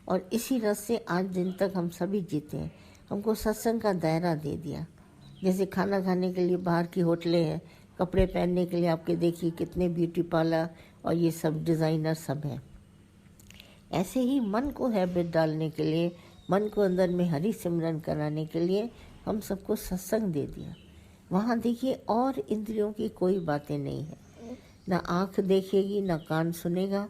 और इसी रस से आज दिन तक हम सभी जीते हैं। हमको सत्संग का दायरा दे दिया। जैसे खाना खाने के लिए बाहर की होटलें हैं, कपड़े पहनने के लिए आपके देखिए कितने ब्यूटी पार्लर और ये सब डिज़ाइनर सब हैं। ऐसे ही मन को हैबिट डालने के लिए, मन को अंदर में हरि सिमरन कराने के लिए हम सबको सत्संग दे दिया। वहाँ देखिए और इंद्रियों की कोई बातें नहीं है, ना आँख देखेगी, ना कान सुनेगा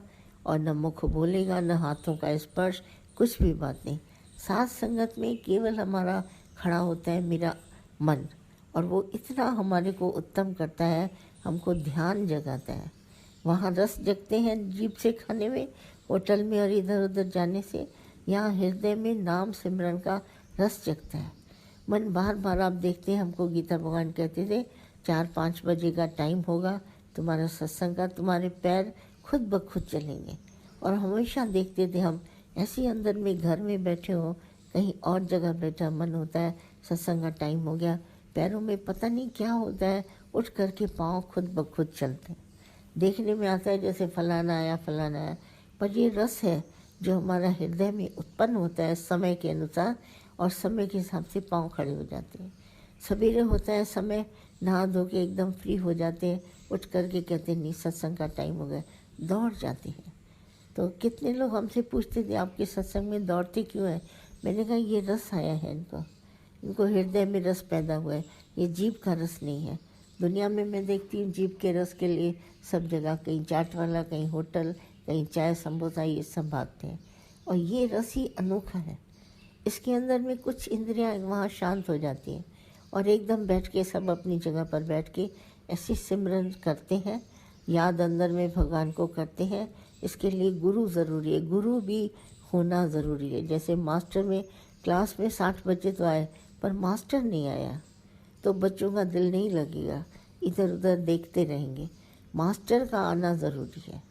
और न मुख बोलेगा, न हाथों का स्पर्श, कुछ भी बात नहीं। साथ संगत में केवल हमारा खड़ा होता है मेरा मन, और वो इतना हमारे को उत्तम करता है, हमको ध्यान जगाता है। वहाँ रस जगते हैं जीभ से खाने में, होटल में और इधर उधर जाने से। यहाँ हृदय में नाम सिमरन का रस जगता है। मन बार बार आप देखते हैं, हमको गीता भगवान कहते थे 4-5 बजे का टाइम होगा तुम्हारा सत्संग का, तुम्हारे पैर खुद ब खुद चलेंगे। और हमेशा देखते थे हम, ऐसे अंदर में घर में बैठे हो, कहीं और जगह बैठा मन होता है सत्संग का टाइम हो गया, पैरों में पता नहीं क्या होता है, उठ करके पाँव खुद ब खुद चलते हैं। देखने में आता है जैसे फलाना आया फलाना आया, पर ये रस है जो हमारा हृदय में उत्पन्न होता है समय के अनुसार, और समय के हिसाब से पाँव खड़े हो जाते हैं। सवेरे होता है समय, नहा धो के एकदम फ्री हो जाते हैं, उठ करके कहते नहीं सत्संग का टाइम हो गया, दौड़ जाते हैं। तो कितने लोग हमसे पूछते थे आपके सत्संग में दौड़ते क्यों हैं? मैंने कहा ये रस आया है इनको हृदय में रस पैदा हुआ है, ये जीभ का रस नहीं है। दुनिया में मैं देखती हूँ जीभ के रस के लिए सब जगह, कहीं चाट वाला, कहीं होटल, कहीं चाय समोसा, ये सब भागते हैं। और ये रस ही अनोखा है। इसके अंदर में कुछ इंद्रियां वहाँ शांत हो जाती हैं और एकदम बैठ के सब अपनी जगह पर बैठ के ऐसी सिमरन करते हैं, याद अंदर में भगवान को करते हैं। इसके लिए गुरु ज़रूरी है, गुरु भी होना ज़रूरी है। जैसे मास्टर में क्लास में 60 बच्चे तो आए, पर मास्टर नहीं आया तो बच्चों का दिल नहीं लगेगा, इधर उधर देखते रहेंगे। मास्टर का आना ज़रूरी है।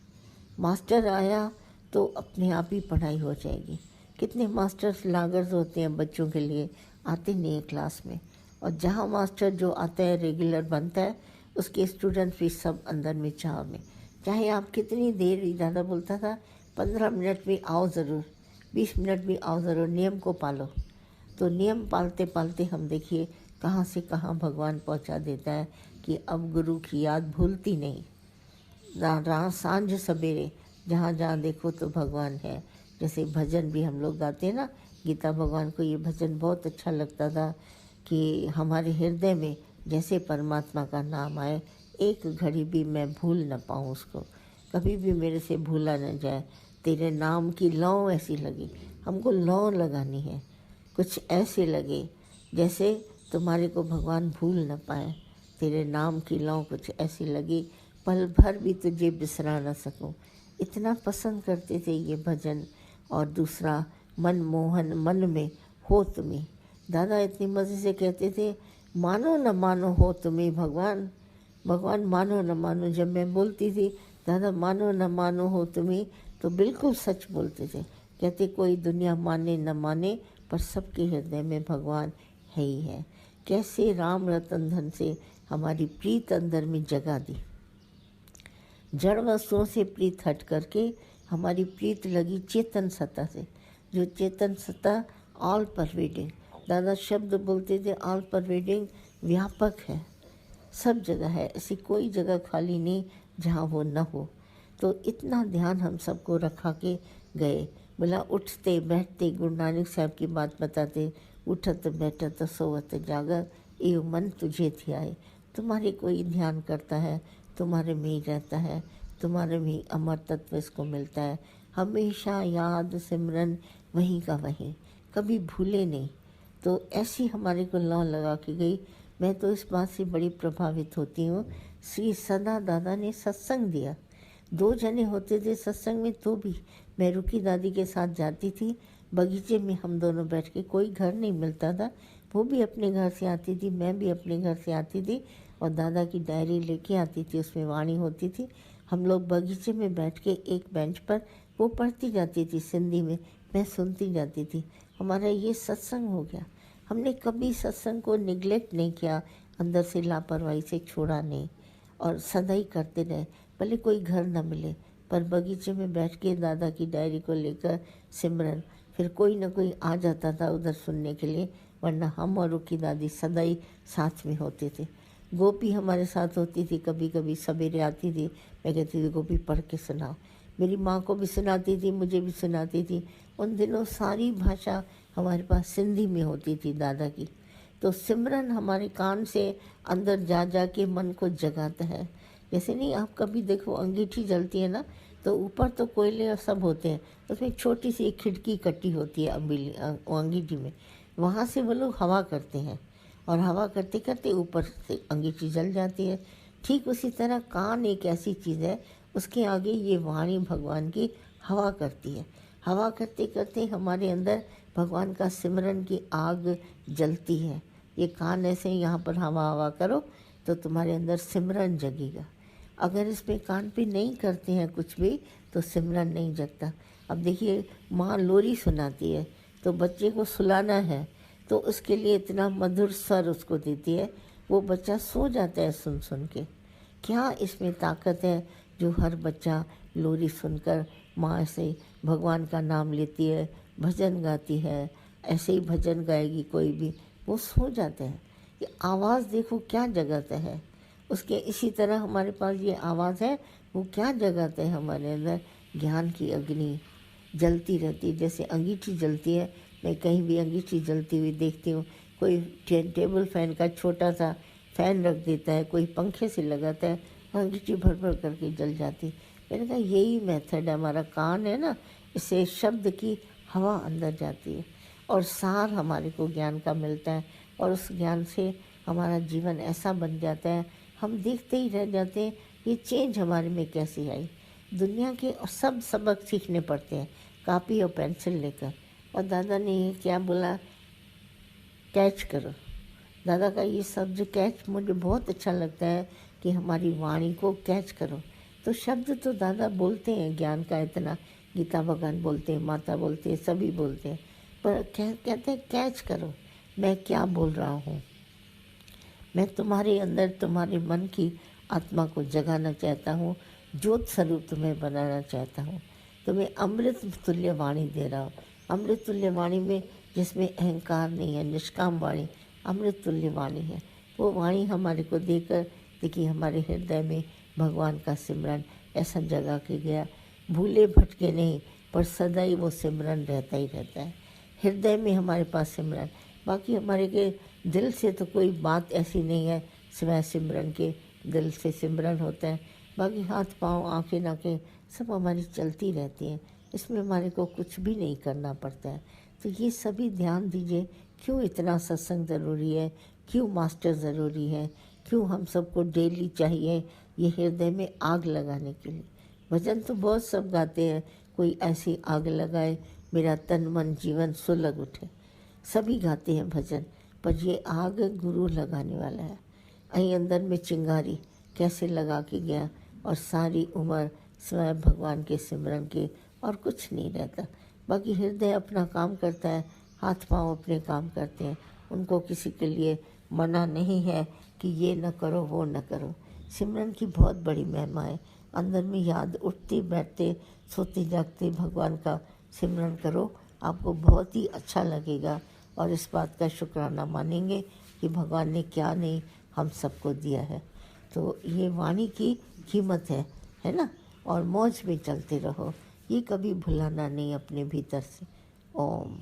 मास्टर आया तो अपने आप ही पढ़ाई हो जाएगी। कितने मास्टर्स लागर्स होते हैं बच्चों के लिए, आते नहीं है क्लास में। और जहाँ मास्टर जो आता है रेगुलर बनता है, उसके स्टूडेंट्स भी सब अंदर में चाह में, चाहे आप कितनी देर, ज़्यादा बोलता था 15 मिनट भी आओ ज़रूर, 20 मिनट भी आओ ज़रूर, नियम को पालो। तो नियम पालते पालते हम देखिए कहाँ से कहाँ भगवान पहुँचा देता है कि अब गुरु की याद भूलती नहीं। रात सांझ सवेरे जहाँ जहाँ देखो तो भगवान है। जैसे भजन भी हम लोग गाते हैं ना, गीता भगवान को ये भजन बहुत अच्छा लगता था कि हमारे हृदय में जैसे परमात्मा का नाम आए, एक घड़ी भी मैं भूल न पाऊँ उसको, कभी भी मेरे से भूला न जाए। तेरे नाम की लौ ऐसी लगी, हमको लौ लगानी है, कुछ ऐसे लगे जैसे तुम्हारे को भगवान भूल न पाए। तेरे नाम की लौ कुछ ऐसी लगी, पल भर भी तुझे बिसरा न सकूं। इतना पसंद करते थे ये भजन। और दूसरा, मनमोहन मन में हो तुम्हें, दादा इतनी मज़े से कहते थे, मानो न मानो हो तुम्हें भगवान, भगवान मानो न मानो। जब मैं बोलती थी दादा मानो न मानो हो तुम्हें, तो बिल्कुल सच बोलते थे। कहते कोई दुनिया माने न माने, पर सबके हृदय में भगवान है ही है। कैसे राम रतन धन से हमारी प्रीत अंदर में जगा दी। जड़ वस्तुओं से प्रीत हट करके हमारी प्रीत लगी चेतन सत्ता से, जो चेतन सत्ता ऑल परवेडिंग, दादा शब्द बोलते थे, ऑल परवेडिंग, व्यापक है, सब जगह है, ऐसी कोई जगह खाली नहीं जहाँ वो न हो। तो इतना ध्यान हम सबको रखा के गए। बोला उठते बैठते गुरु नानक साहब की बात बताते, उठत बैठत सोवत जागत, एव मन तुझे ध्याए। तुम्हारे कोई ध्यान करता है, तुम्हारे में ही रहता है, तुम्हारे में ही अमर तत्व इसको मिलता है। हमेशा याद सिमरन वहीं का वहीं, कभी भूले नहीं। तो ऐसी हमारे को लौ लगा के गई। मैं तो इस बात से बड़ी प्रभावित होती हूँ, श्री सदा दादा ने सत्संग दिया। 2 जने होते थे सत्संग में, तो भी मैं रुकी दादी के साथ जाती थी, बगीचे में हम दोनों बैठ के, कोई घर नहीं मिलता था, वो भी अपने घर से आती थी, मैं भी अपने घर से आती थी, और दादा की डायरी लेके आती थी, उसमें वाणी होती थी। हम लोग बगीचे में बैठ के एक बेंच पर, वो पढ़ती जाती थी सिंधी में, मैं सुनती जाती थी। हमारा ये सत्संग हो गया। हमने कभी सत्संग को निगलेक्ट नहीं किया, अंदर से लापरवाही से छोड़ा नहीं, और सदा ही करते रहे। भले कोई घर न मिले, पर बगीचे में बैठ के दादा की डायरी को लेकर सिमरन, फिर कोई ना कोई आ जाता था उधर सुनने के लिए, वरना हम और रुकी दादी सदा ही साथ में होते थे। गोपी हमारे साथ होती थी, कभी कभी सवेरे आती थी, मैं कहती थी गोपी पढ़ के सुनाओ। मेरी माँ को भी सुनाती थी, मुझे भी सुनाती थी। उन दिनों सारी भाषा हमारे पास सिंधी में होती थी दादा की। तो सिमरन हमारे कान से अंदर जा जा के मन को जगाता है। जैसे नहीं, आप कभी देखो अंगीठी जलती है ना, तो ऊपर तो कोयले और सब होते हैं, उसमें एक छोटी सी एक खिड़की कटी होती है अंगीठी में, वहाँ से वो लोग हवा करते हैं और हवा करते करते ऊपर से अंगीठी जल जाती है। ठीक उसी तरह कान एक ऐसी चीज़ है, उसके आगे ये वाणी भगवान की हवा करती है। हवा करते करते हमारे अंदर भगवान का सिमरन की आग जलती है। ये कान ऐसे यहाँ पर हवा हवा करो तो तुम्हारे अंदर सिमरन जगेगा। अगर इसमें कान पे नहीं करते हैं कुछ भी तो सिमरन नहीं जगता। अब देखिए, माँ लोरी सुनाती है तो बच्चे को सुलाना है तो उसके लिए इतना मधुर स्वर उसको देती है, वो बच्चा सो जाता है सुन सुन के। क्या इसमें ताकत है जो हर बच्चा लोरी सुनकर माँ से भगवान का नाम लेती है, भजन गाती है। ऐसे ही भजन गाएगी कोई भी, वो सो जाते हैं। ये आवाज़ देखो क्या जगाता है उसके। इसी तरह हमारे पास ये आवाज़ है, वो क्या जगाता है हमारे अंदर, ज्ञान की अग्नि जलती रहती है। जैसे अंगीठी जलती है, मैं कहीं भी अंगीठी जलती हुई देखती हूँ। कोई टेबल फैन का छोटा सा फैन रख देता है, कोई पंखे से लगाता है, अंगीठी भर भर करके जल जाती। मैंने कहा यही मेथड है, हमारा कान है ना, इससे शब्द की हवा अंदर जाती है और सार हमारे को ज्ञान का मिलता है, और उस ज्ञान से हमारा जीवन ऐसा बन जाता है, हम देखते ही रह जाते हैं ये चेंज हमारे में कैसे आई। दुनिया के सब सबक सीखने पड़ते हैं कापी और पेंसिल लेकर। और दादा ने ये क्या बोला, कैच करो। दादा का ये शब्द कैच मुझे बहुत अच्छा लगता है कि हमारी वाणी को कैच करो। तो शब्द तो दादा बोलते हैं ज्ञान का इतना, गीता भगवान बोलते हैं, माता बोलते हैं, सभी बोलते हैं, पर कहते हैं कैच करो मैं क्या बोल रहा हूँ। मैं तुम्हारे अंदर तुम्हारे मन की आत्मा को जगाना चाहता हूँ, ज्योत स्वरूप तुम्हें बनाना चाहता हूँ। तुम्हें अमृत तुल्य वाणी दे रहा हूँ। अमृत तुल्य वाणी में जिसमें अहंकार नहीं है, निष्काम वाणी अमृत तुल्य वाणी है। वो वाणी हमारे को देकर देखिए हमारे हृदय में भगवान का सिमरन ऐसा जगा के गया। भूले भटके नहीं, पर सदा ही वो सिमरन रहता ही रहता है हृदय में हमारे पास सिमरन। बाकी हमारे के दिल से तो कोई बात ऐसी नहीं है, सिवाय सिमरन के दिल से सिमरन होता है। बाकी हाथ पाँव आँखें नाकें सब हमारी चलती रहती हैं, इसमें हमारे को कुछ भी नहीं करना पड़ता है। तो ये सभी ध्यान दीजिए, क्यों इतना सत्संग ज़रूरी है, क्यों मास्टर ज़रूरी है, क्यों हम सबको डेली चाहिए ये हृदय में आग लगाने के लिए। भजन तो बहुत सब गाते हैं, कोई ऐसी आग लगाए मेरा तन मन जीवन सुलग उठे, सभी गाते हैं भजन, पर ये आग गुरु लगाने वाला है। अहीं अंदर में चिंगारी कैसे लगा के गया और सारी उम्र स्वयं भगवान के सिमरन के, और कुछ नहीं रहता। बाकी हृदय अपना काम करता है, हाथ पांव अपने काम करते हैं, उनको किसी के लिए मना नहीं है कि ये न करो वो न करो। सिमरन की बहुत बड़ी महिमा है, अंदर में याद उठते बैठते सोते जागते भगवान का सिमरन करो, आपको बहुत ही अच्छा लगेगा और इस बात का शुक्राना मानेंगे कि भगवान ने क्या नहीं हम सबको दिया है। तो ये वाणी की कीमत है ना। और मौज में चलते रहो, ये कभी भुलाना नहीं अपने भीतर से। ओम।